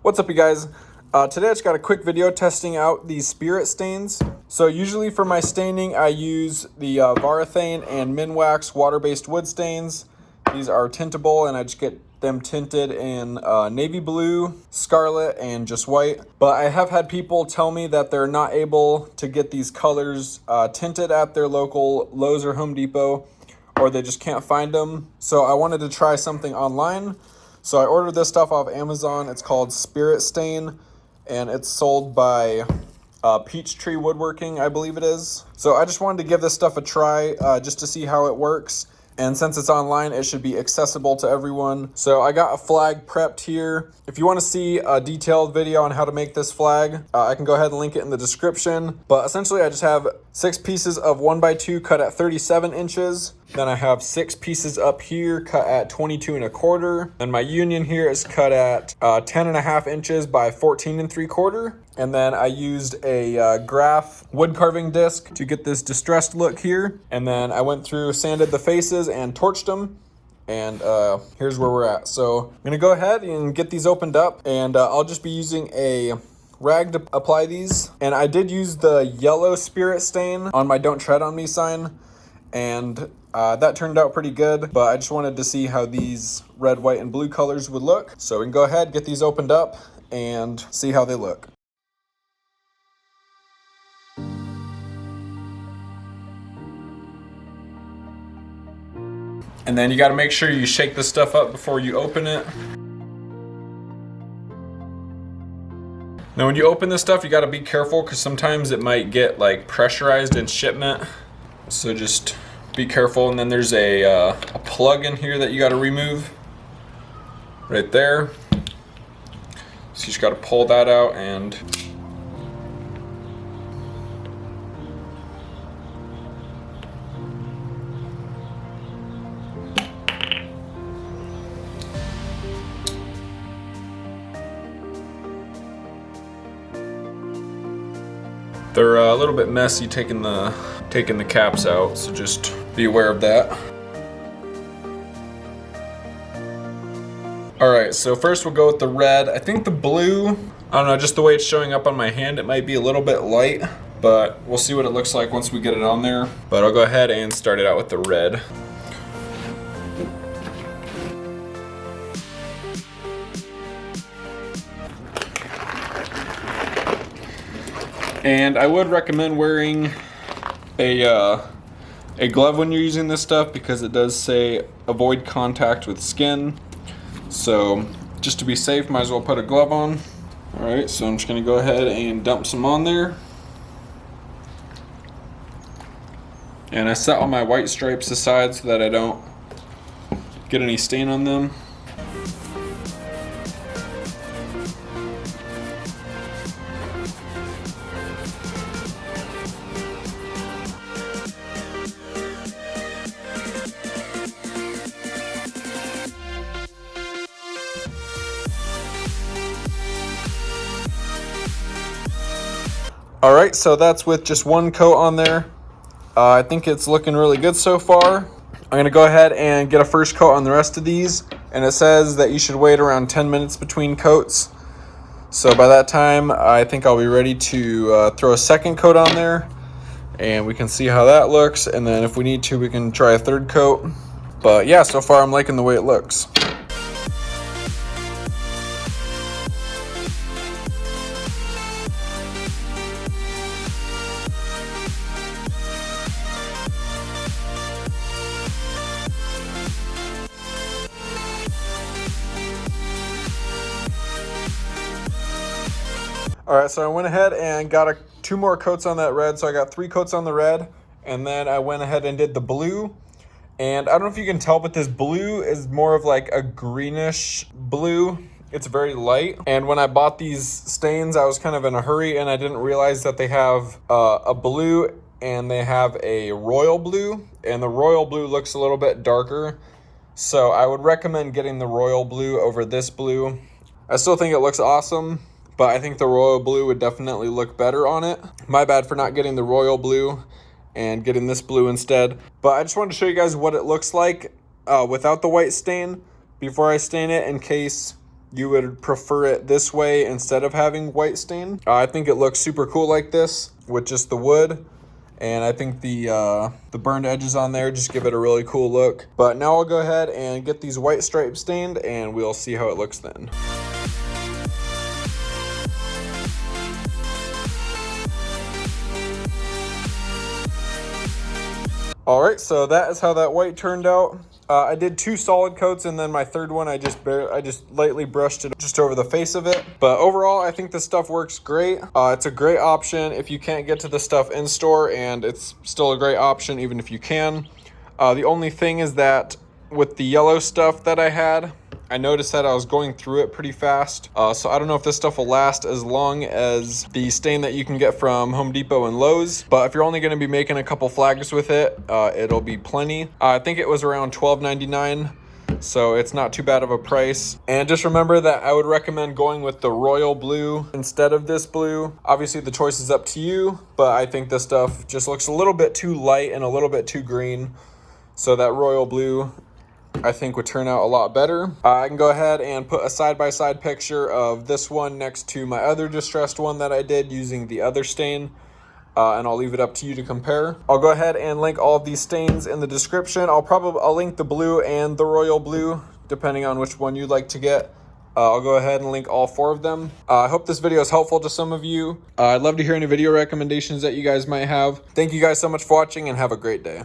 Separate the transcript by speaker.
Speaker 1: What's up, you guys? Today I just got a quick video testing out these spirit stains. So usually for my staining I use the Varathane and Minwax water-based wood stains. These are tintable and I just get them tinted in navy blue, scarlet, and just white. But I have had people tell me that they're not able to get these colors tinted at their local Lowe's or Home Depot, or they just can't find them. So I wanted to try something online. So I ordered this stuff off Amazon. It's called Spirit Stain, and it's sold by Peachtree Woodworking, I believe it is. So I just wanted to give this stuff a try just to see how it works. And since it's online, it should be accessible to everyone. So I got a flag prepped here. If you want to see a detailed video on how to make this flag, I can go ahead and link it in the description. But essentially I just have 6 pieces of 1x2 cut at 37 inches. Then I have 6 pieces up here cut at 22 1/4. And my union here is cut at 10 1/2 inches by 14 3/4. And then I used a Graph wood carving disc to get this distressed look here. And then I went through, sanded the faces and torched them. And here's where we're at. So I'm gonna go ahead and get these opened up, and I'll just be using a rag to apply these. And I did use the yellow spirit stain on my Don't Tread on Me sign, and that turned out pretty good, but I just wanted to see how these red, white, and blue colors would look. So we can go ahead, get these opened up, and see how they look. And then you got to make sure you shake this stuff up before you open it. Now when you open this stuff, you got to be careful because sometimes it might get like pressurized in shipment. So just be careful. And then there's a plug in here that you got to remove right there. So you just got to pull that out and they're a little bit messy taking the caps out, so just be aware of that. All right, so first we'll go with the red. I think the blue, I don't know, just the way it's showing up on my hand, it might be a little bit light, but we'll see what it looks like once we get it on there. But I'll go ahead and start it out with the red. And I would recommend wearing a glove when you're using this stuff, because it does say avoid contact with skin. So just to be safe, might as well put a glove on. All right, so I'm just gonna go ahead and dump some on there. And I set all my white stripes aside so that I don't get any stain on them. All right, so that's with just one coat on there. I think it's looking really good so far. I'm gonna go ahead and get a first coat on the rest of these, and it says that you should wait around 10 minutes between coats. So by that time, I think I'll be ready to throw a second coat on there, and we can see how that looks. And then if we need to, we can try a third coat. But yeah, so far I'm liking the way it looks. All right, so I went ahead and got 2 more coats on that red. So I got 3 coats on the red, and then I went ahead and did the blue. And I don't know if you can tell, but this blue is more of like a greenish blue. It's very light. And when I bought these stains, I was kind of in a hurry, and I didn't realize that they have a blue and they have a royal blue. And the royal blue looks a little bit darker. So I would recommend getting the royal blue over this blue. I still think it looks awesome, but I think the royal blue would definitely look better on it. My bad for not getting the royal blue and getting this blue instead. But I just wanted to show you guys what it looks like without the white stain before I stain it, in case you would prefer it this way instead of having white stain. I think it looks super cool like this with just the wood. And I think the burned edges on there just give it a really cool look. But now I'll go ahead and get these white stripes stained and we'll see how it looks then. All right, so that is how that white turned out. I did 2 solid coats, and then my third one, I just lightly brushed it just over the face of it. But overall, I think this stuff works great. It's a great option if you can't get to the stuff in store, and it's still a great option even if you can. The only thing is that with the yellow stuff that I had, I noticed that I was going through it pretty fast. So I don't know if this stuff will last as long as the stain that you can get from Home Depot and Lowe's. But if you're only gonna be making a couple flags with it, it'll be plenty. I think it was around $12.99. So it's not too bad of a price. And just remember that I would recommend going with the royal blue instead of this blue. Obviously the choice is up to you, but I think this stuff just looks a little bit too light and a little bit too green. So that royal blue, I think, would turn out a lot better. I can go ahead and put a side-by-side picture of this one next to my other distressed one that I did using the other stain, and I'll leave it up to you to compare. I'll go ahead and link all of these stains in the description. I'll link the blue and the royal blue, depending on which one you'd like to get. I'll go ahead and link all 4 of them. I hope this video is helpful to some of you. I'd love to hear any video recommendations that you guys might have. Thank you guys so much for watching and have a great day.